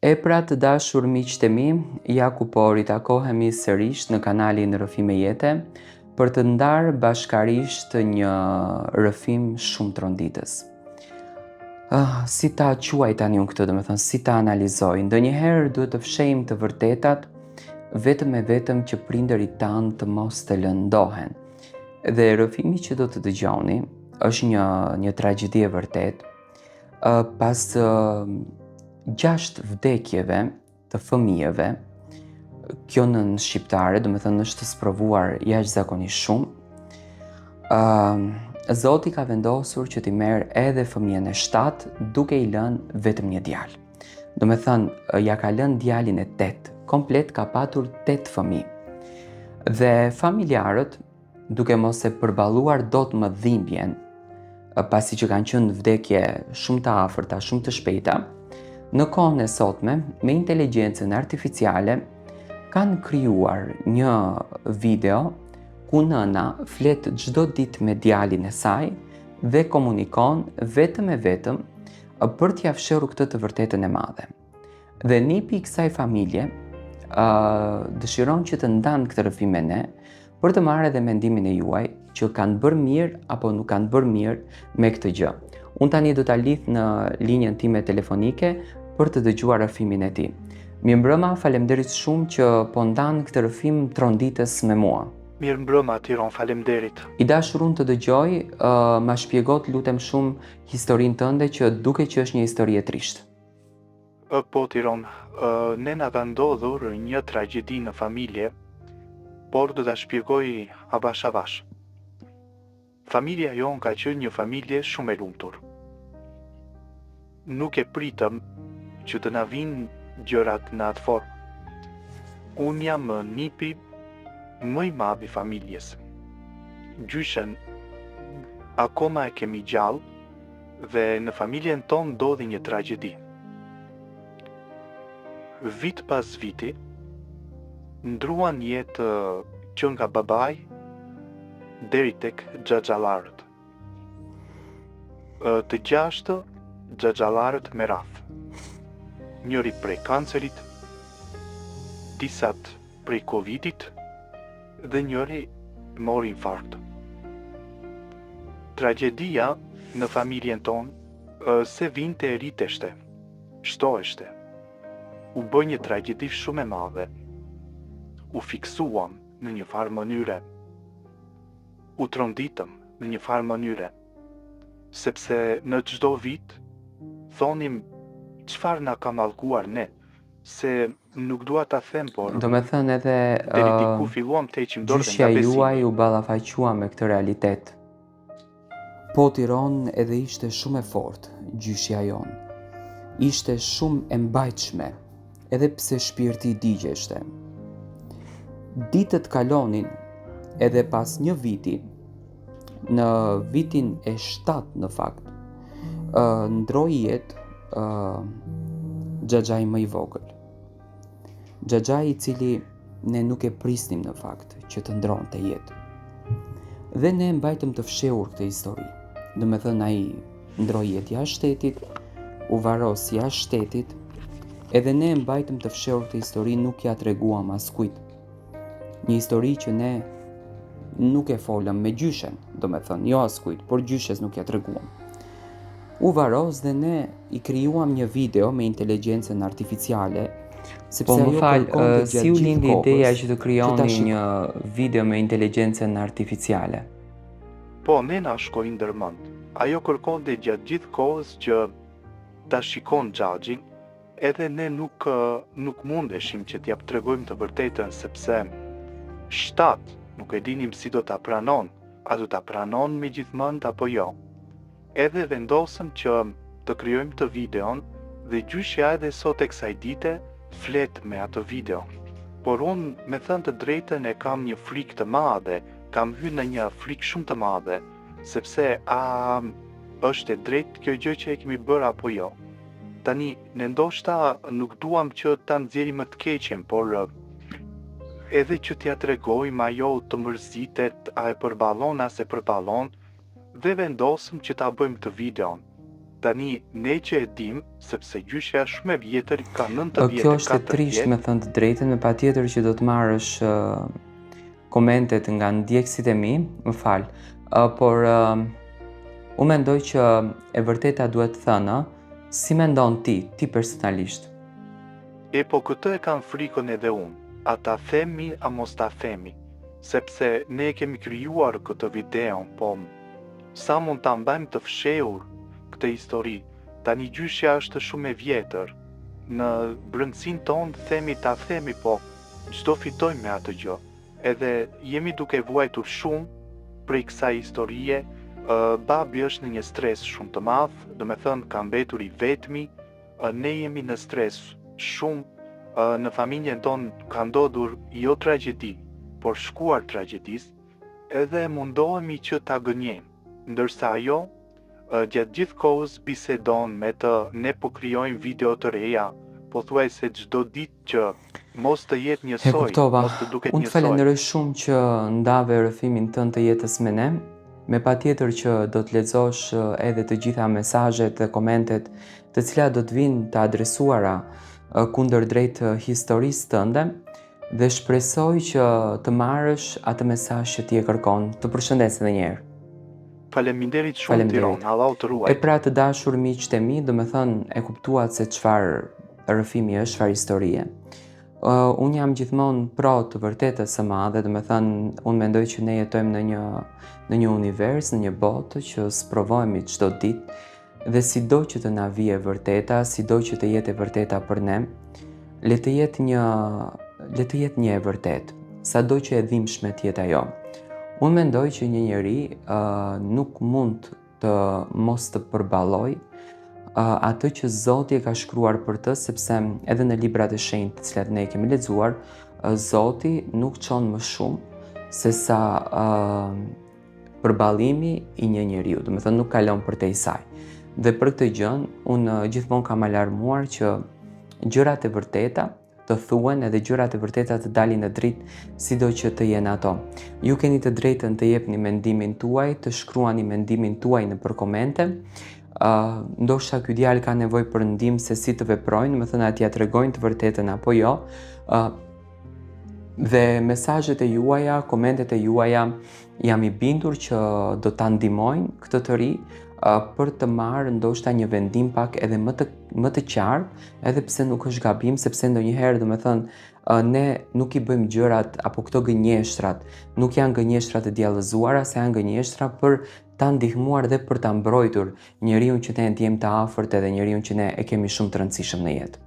E pra të dashur miqtë e mi, ja ku po ritakohemi sërish në kanalin Rrëfime Jete për të ndarë bashkarisht një rrëfim shumë tronditës. Si ta quaj tani unë këtë, domethënë si ta analizoj? Ndonjëherë duhet të fshejmë të vërtetat vetëm e vetëm që prindërit tanë të mos të lëndohen. Dhe rrëfimi që do të dëgjoni është një tragjedi e vërtet. Pas 6 vdekjeve të fëmijëve, kjo nën shqiptare, domethënë është sprovuar jashtëzakonisht shumë. Zoti ka vendosur që t'i merr edhe fëmijën e 7 duke i lënë vetëm një djalë. Domethënë ja ka lënë djalin e 8, komplet ka patur 8 fëmijë. Dhe familjarët, duke mos e përballuar dot më dhimbjen, pasi që kanë qenë vdekje shumë të afërta, shumë të shpejta, në kohën e sotme, me inteligjencën artificiale, kanë krijuar një video ku nëna flet çdo ditë me djalin e saj dhe komunikon vetëm e vetëm për t'ia fshehur këtë të vërtetën e madhe. Dhe nipi i kësaj familje dëshiron që të ndanë këtë rrëfim me ne për të marrë edhe mendimin e juaj që kanë bërë mirë apo nuk kanë bërë mirë me këtë gjë. Unë tani do ta lidh në linjën time telefonike për të dëgjuar rrëfimin e tij. Mirëmbrëma, faleminderit shumë që po ndan këtë rrëfim tronditës me mua. Mirëmbrëma, Tiron, faleminderit. I dashur, unë të dëgjoj, ma shpjegot lutem shumë historinë tënde që duke që është një histori e trishtë. Po, Tiron, ne na ka ndodhur një tragjedi në familje, por do ta shpjegoj avash avash. Familja jon ka qenë një familje shumë e lumtur. Nuk e pritëm që të na vinë gjërat në atë formë. Unë jam nipi më i madh i familjes. Gjyshen akoma e kemi gjallë dhe në familjen tonë ndodhi një tragjedi. Vit pas viti, ndruan jetë që nga babai deri tek xhaxhallarët. Të 6 xhaxhallarët me radhë. Njëri prej kancerit, disat prej Covidit dhe njëri mori infarkt. Tragjedia në familjen tonë se vinte e riteshte, shtoheshte. U bë një tragjedi shumë e madhe. U fiksuam në një farë mënyre. U tronditëm në një farë mënyre. Sepse në çdo vit thonim çfarë na ka mallkuar ne, se nuk dua ta them, por Do me thënë edhe deri diku filluam të heqim dorë gjyshja nga besimi. juaj u ballafaqua me këtë realitet. Po Tiron edhe ishte shumë e fortë, gjyshja jon. Ishte shumë e mbajtshme, edhe pse shpirti i digjeshte. Ditët kalonin edhe pas një viti, në vitin e 7 në fakt, ndroi jetë xhaxhai më i vogël. Xhaxhai i cili ne nuk e prisnim në fakt që të ndronte jetë. Dhe ne mbajtëm të fshehur këtë histori. Do me thënë ai ndroi jetë jashtë shtetit, u varos jashtë shtetit, edhe ne mbajtëm të fshehur këtë histori, nuk ja treguam askujt. Një histori që ne nuk e folëm me gjyshen, do me thënë, jo askujt, por gjyshes nuk ja treguam. U varos dhe ne i krijuam një video me inteligjencën artificiale, sepse Po më ajo fal, kërkonte si gjatë u gjithë lindi kohës ideja që të që krijoni ta shik- një video me inteligjencën artificiale? Po, ne na shkoi ndërmend. Ajo kërkonte gjatë gjithë kohës që ta shikon xhaxhin, edhe ne nuk mundeshim që t'ja tregojmë të vërtetën, sepse 7 nuk e dinim si do ta pranon, a do ta pranon me gjithmonë apo jo. Edhe vendosëm që të krijojmë të videon dhe gjyshja edhe sot e kësaj dite flet me atë video. Por unë, me thënë të drejtën, e kam një frikë të madhe, kam hyrë në një frikë shumë të madhe, sepse a është e drejtë kjo gjë që e kemi bërë apo jo. Tani, ne ndoshta nuk duam që ta nxjerrim më të keqen, por edhe që t'ja tregojmë ajo të mërzitet, a e përballon as e përballon, dhe vendosëm që ta bëjmë të videon. Tani, ne që e dim, sepse gjyshja shumë e vjetër, ka 9 vjetë, Kjo është e 4 trisht, vjetë. me thënë të drejtën, me patjetër që do të marrësh komentet nga ndjekësit e mi, më fal, por unë mendoj që e vërteta duhet thënë, si mendon ti personalisht? Po këtë e kam frikën edhe unë, a ta themi a mos ta themi, sepse ne kemi krijuar këtë video, po sa mund ta mbajmë të fshehur këtë histori. Tani gjyshja është shumë e vjetër. Në brendësinë tonë themi ta themi, po çdo fitojmë me atë gjë. Edhe jemi duke vuajtur shumë prej kësaj historie. Babi është në një stres shumë të madh, do me thënë ka mbetur i vetmi, ne jemi në stres shumë, në familjen tonë ka ndodhur jo tragjedi, por shkuar tragjedisë, edhe mundohemi që ta gënjejmë, ndërsa ajo gjatë gjithë kohës bisedon me të, ne po krijojmë video të reja, pothuajse çdo ditë që mos të jetë njësoj, mos të duket njësoj. Unë të falenderoj shumë që ndave rrëfimin tënd të jetës me ne. Me patjetër që do të lexosh edhe të gjitha mesazhet dhe komentet të cilat do të vinë të adresuara kundër drejt historisë tënde dhe shpresoj që të marrësh atë mesazh që ti e kërkon. Të përshëndes edhe një herë. Faleminderit shumë Tiron, Allahu të ruaj. E pra të dashur miqtë e mi, do me thënë e kuptuat se çfarë rrëfimi është, çfarë historie. Unë jam gjithmonë pro të vërtetës së madhe, do me thënë unë mendoj që ne jetojmë në një univers, në një botë që sprovojmë çdo ditë dhe sido që të na vijë vërteta, sido që të jetë e vërteta për ne, le të jetë një e vërtetë, sado që e dhimbshme të jetë ajo. Unë mendoj që një njeri nuk mund të mos të përballoj atë që Zoti e ka shkruar për të, sepse edhe në librat e shenjtë të cilat ne kemi lexuar, Zoti nuk çon më shumë se sa përballimi i një njeriu, do me thënë nuk kalon përtej saj. Dhe për këtë gjën, unë gjithmonë kam alarmuar që gjërat e vërteta të thuhen edhe gjërat e vërteta të dalin në dritë, sido që të jenë ato. Ju keni të drejtën të jepni mendimin tuaj, të shkruani mendimin tuaj nëpër komente. Ndoshta ky djalë ka nevojë për ndihmë se si të veprojnë, më thënë atja tregojnë të vërtetën apo jo. Dhe mesazhet e juaja, komentet e juaja, jam i bindur që do ta ndihmojnë këtë të ri për të marrë ndoshta një vendim pak edhe më të qartë, edhe pse nuk është gabim, sepse ndonjëherë do me thënë ne nuk i bëjmë gjërat apo këto gënjeshtrat, nuk janë gënjeshtrat e djallëzuara, se janë gënjeshtra për ta ndihmuar dhe për ta mbrojtur njeriu që ne e ndjejmë të afërt edhe njeriu që ne e kemi shumë të rëndësishëm në jetë.